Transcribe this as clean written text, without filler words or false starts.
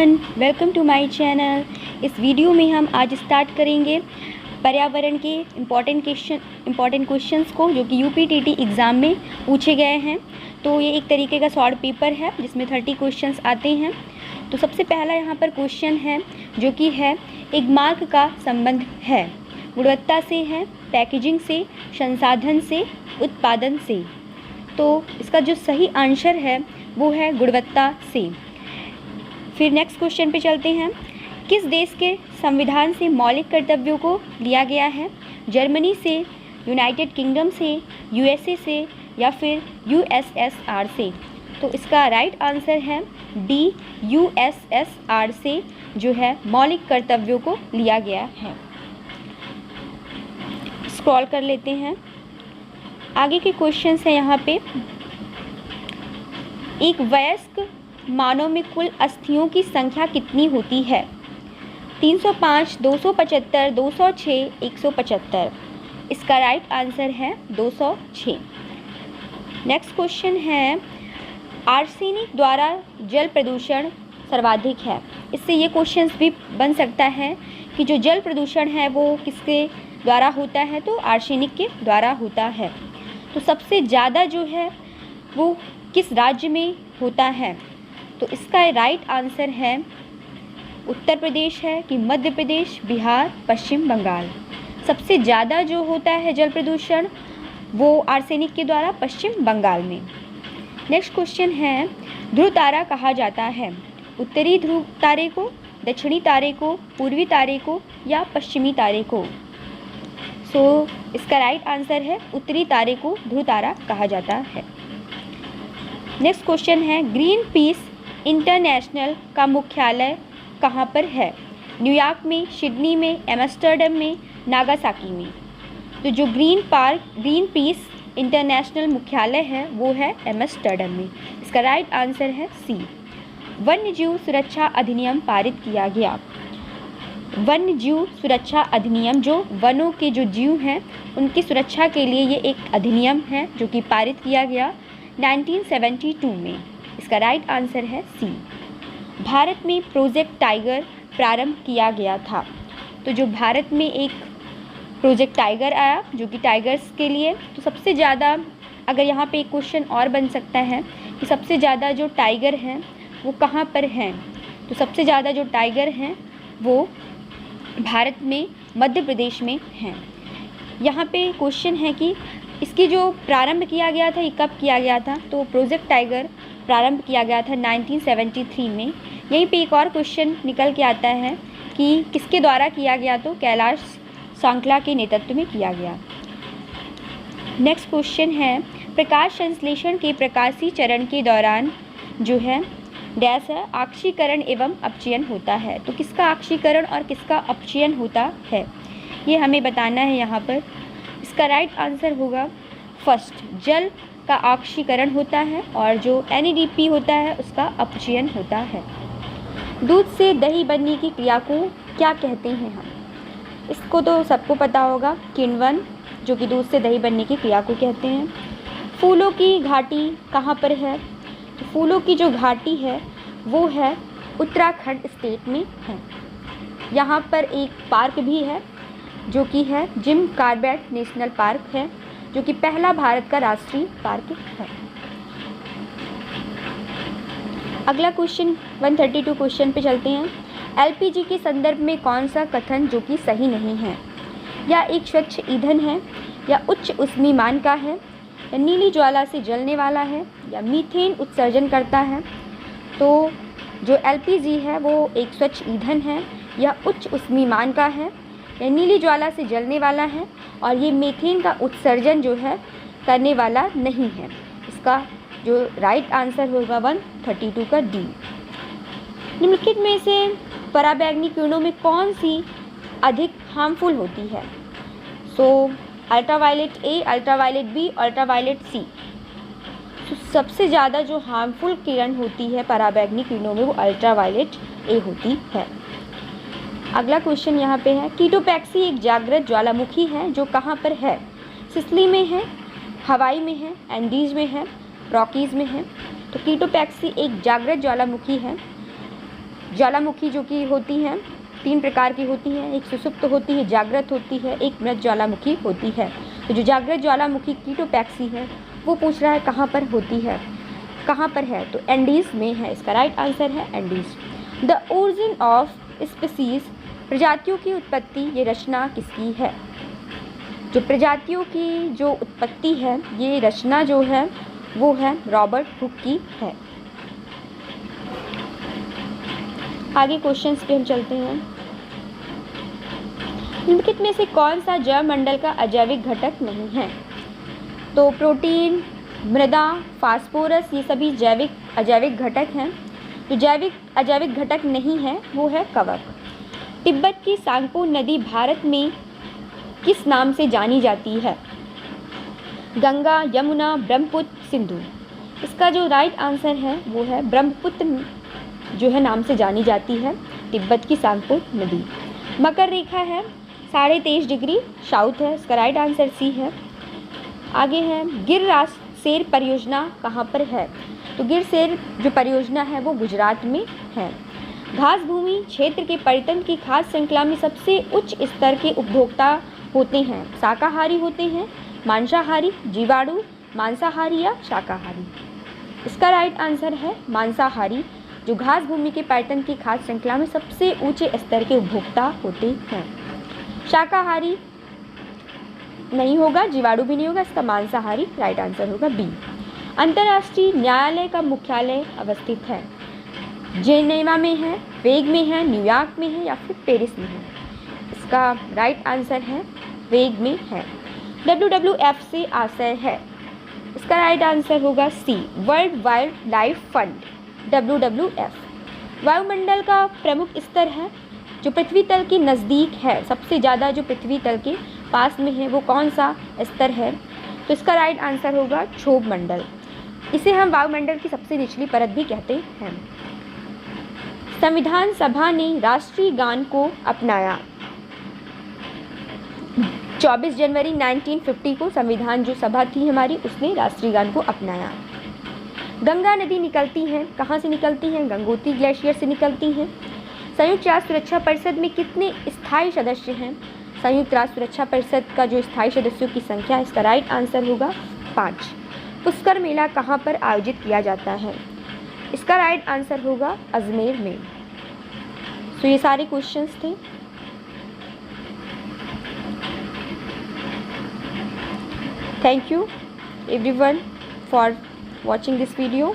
Welcome to my channel. इस video में हम आज स्टार्ट करेंगे पर्यावरण के इम्पॉर्टेंट क्वेश्चंस को, जो कि यूपीटीटी एग्ज़ाम में पूछे गए हैं। तो ये एक तरीके का शॉर्ट पेपर है जिसमें 30 क्वेश्चंस आते हैं। तो सबसे पहला यहाँ पर क्वेश्चन है जो कि है एक मार्क का संबंध है, गुणवत्ता से है, पैकेजिंग से, संसाधन से, उत्पादन से। तो इसका जो सही आंसर है वो है गुणवत्ता से। फिर नेक्स्ट क्वेश्चन पे चलते हैं। किस देश के संविधान से मौलिक कर्तव्यों को लिया गया है? जर्मनी से, यूनाइटेड किंगडम से, यूएसए से या फिर यूएसएसआर से? तो इसका राइट आंसर है डी, यूएसएसआर से जो है मौलिक कर्तव्यों को लिया गया है। स्क्रॉल कर लेते हैं। आगे के क्वेश्चंस हैं यहाँ पे। एक वयस्क मानव में कुल अस्थियों की संख्या कितनी होती है? 305, 275, 206, 175। इसका राइट आंसर है 206। नेक्स्ट क्वेश्चन है आर्सेनिक द्वारा जल प्रदूषण सर्वाधिक है। इससे ये क्वेश्चंस भी बन सकता है कि जो जल प्रदूषण है वो किसके द्वारा होता है? तो आर्सेनिक के द्वारा होता है। तो सबसे ज़्यादा जो है वो किस राज्य में होता है? तो इसका राइट आंसर है उत्तर प्रदेश है कि मध्य प्रदेश, बिहार, पश्चिम बंगाल। सबसे ज़्यादा जो होता है जल प्रदूषण वो आर्सेनिक के द्वारा पश्चिम बंगाल में। नेक्स्ट क्वेश्चन है ध्रुव तारा कहा जाता है? उत्तरी ध्रुव तारे को, दक्षिणी तारे को, पूर्वी तारे को या पश्चिमी तारे को? इसका राइट आंसर है उत्तरी तारे को ध्रुव तारा कहा जाता है। नेक्स्ट क्वेश्चन है ग्रीन पीस इंटरनेशनल का मुख्यालय कहाँ पर है? न्यूयॉर्क में, सिडनी में, एम्स्टर्डम में, नागासाकी में? तो जो ग्रीन पीस इंटरनेशनल मुख्यालय है वो है एम्स्टर्डम में। इसका राइट आंसर है सी। वन्यजीव सुरक्षा अधिनियम पारित किया गया। वन्यजीव सुरक्षा अधिनियम, जो वनों के जो जीव हैं उनकी सुरक्षा के लिए ये एक अधिनियम है जो कि पारित किया गया 1972 में। इसका राइट आंसर है सी। भारत में प्रोजेक्ट टाइगर प्रारंभ किया गया था। तो जो भारत में एक प्रोजेक्ट टाइगर आया जो कि टाइगर्स के लिए, तो सबसे ज़्यादा अगर यहाँ पे एक क्वेश्चन और बन सकता है कि सबसे ज़्यादा जो टाइगर हैं वो कहाँ पर हैं? तो सबसे ज़्यादा जो टाइगर हैं वो भारत में मध्य प्रदेश में हैं। यहाँ पे क्वेश्चन है कि इसकी जो प्रारंभ किया गया था ये कब किया गया था? तो प्रोजेक्ट टाइगर प्रारंभ किया गया था 1973 में। यहीं पे एक और क्वेश्चन निकल के आता है कि किसके द्वारा किया गया? तो कैलाश सांकला के नेतृत्व में किया गया। नेक्स्ट क्वेश्चन है प्रकाश संश्लेषण के प्रकाशीय चरण के दौरान जो है डैश है आक्सीकरण एवं अपचयन होता है। तो किसका आक्सीकरण और किसका अपचयन होता है ये हमें बताना है यहाँ पर। इसका राइट आंसर होगा फर्स्ट, जल का आक्सीकरण होता है और जो NADP होता है उसका अपचयन होता है। दूध से दही बनने की क्रिया को क्या कहते हैं हम? इसको तो सबको पता होगा, किण्वन, जो कि दूध से दही बनने की क्रिया को कहते हैं। फूलों की घाटी कहाँ पर है? तो फूलों की जो घाटी है वो है उत्तराखंड स्टेट में है। यहाँ पर एक पार्क भी है जो कि है जिम कॉर्बेट नेशनल पार्क है, जो कि पहला भारत का राष्ट्रीय पार्क है। अगला क्वेश्चन 132 क्वेश्चन पे चलते हैं। LPG के संदर्भ में कौन सा कथन जो कि सही नहीं है? या एक स्वच्छ ईंधन है, या उच्च ऊष्मीमान का है, या नीली ज्वाला से जलने वाला है, या मीथेन उत्सर्जन करता है? तो जो LPG है वो एक स्वच्छ ईंधन है, या उच्च ऊष्मीमान का है, या नीली ज्वाला से जलने वाला है, और ये मीथेन का उत्सर्जन जो है करने वाला नहीं है। इसका जो राइट आंसर होगा 132 का डी। निम्नलिखित में से पराबैंगनी किरणों में कौन सी अधिक हार्मफुल होती है? Ultraviolet A, ultraviolet B, ultraviolet C? सबसे ज़्यादा जो हार्मफुल किरण होती है पराबैंगनी किरणों में वो अल्ट्रावायलेट ए होती है। अगला क्वेश्चन यहाँ पे है कीटोपैक्सी एक जागृत ज्वालामुखी है जो कहाँ पर है? सिसिली में है, हवाई में है, एंडीज में है, रॉकीज़ में है? तो कीटोपैक्सी एक जागृत ज्वालामुखी है ज्वालामुखी जो कि होती हैं 3 प्रकार की होती हैं, एक सुषुप्त होती है, जागृत होती है, एक मृत ज्वालामुखी होती है। तो जो जागृत ज्वालामुखी कीटोपैक्सी है वो पूछ रहा है कहाँ पर होती है, कहाँ पर है, तो एंडीज़ में है। इसका राइट आंसर है Andes. The origin of species, प्रजातियों की उत्पत्ति, ये रचना किसकी है? जो प्रजातियों की जो उत्पत्ति है ये रचना जो है वो है रॉबर्ट हुक की है। आगे क्वेश्चंस पे हम चलते हैं। निम्नलिखित में से कौन सा जैवमंडल का अजैविक घटक नहीं है? तो प्रोटीन, मृदा, फास्फोरस, ये सभी जैविक अजैविक घटक हैं। जो जैविक अजैविक घटक नहीं है वो है कवक। तिब्बत की सांगपो नदी भारत में किस नाम से जानी जाती है? गंगा, यमुना, ब्रह्मपुत्र, सिंधु। इसका जो राइट आंसर है वो है ब्रह्मपुत्र जो है नाम से जानी जाती है तिब्बत की सांगपो नदी। मकर रेखा है 23.5 डिग्री साउथ है, इसका राइट आंसर सी है। आगे है गिर सेर परियोजना कहाँ पर है? तो गिर सेर जो परियोजना है वो गुजरात में है। घास भूमि क्षेत्र के पर्यटन की खास श्रृंखला में सबसे उच्च स्तर के उपभोक्ता होते हैं, शाकाहारी होते हैं, मांसाहारी, जीवाणु, मांसाहारी या शाकाहारी। इसका राइट आंसर है मांसाहारी। जो घास भूमि के पर्यटन की खास श्रृंखला में सबसे ऊंचे स्तर के उपभोक्ता होते हैं। शाकाहारी नहीं होगा, जीवाणु भी नहीं होगा, इसका मांसाहारी राइट आंसर होगा बी। अंतर्राष्ट्रीय न्यायालय का मुख्यालय अवस्थित है? जेनेवा में है, वेग में है, न्यूयॉर्क में है या फिर पेरिस में है? इसका राइट आंसर है वेग में है। WWF से आशय है? इसका राइट आंसर होगा C, world wild life fund. WWF वायुमंडल का प्रमुख स्तर है जो पृथ्वी तल के नज़दीक है, सबसे ज़्यादा जो पृथ्वी तल के पास में है वो कौन सा स्तर है? तो इसका राइट आंसर होगा क्षोभ मंडल। इसे हम वायुमंडल की सबसे निचली परत भी कहते हैं। संविधान सभा ने राष्ट्रीय गान को अपनाया? 24 जनवरी 1950 को संविधान जो सभा थी हमारी उसने राष्ट्रीय गान को अपनाया। गंगा नदी निकलती हैं कहाँ से निकलती हैं? गंगोत्री ग्लेशियर से निकलती हैं। संयुक्त राष्ट्र सुरक्षा परिषद में कितने स्थायी सदस्य हैं? संयुक्त राष्ट्र सुरक्षा परिषद का जो स्थायी सदस्यों की संख्या है इसका राइट आंसर होगा 5। पुष्कर मेला कहाँ पर आयोजित किया जाता है? इसका राइट आंसर होगा अजमेर में। तो ये सारे क्वेश्चंस थे। Thank you everyone for watching this video.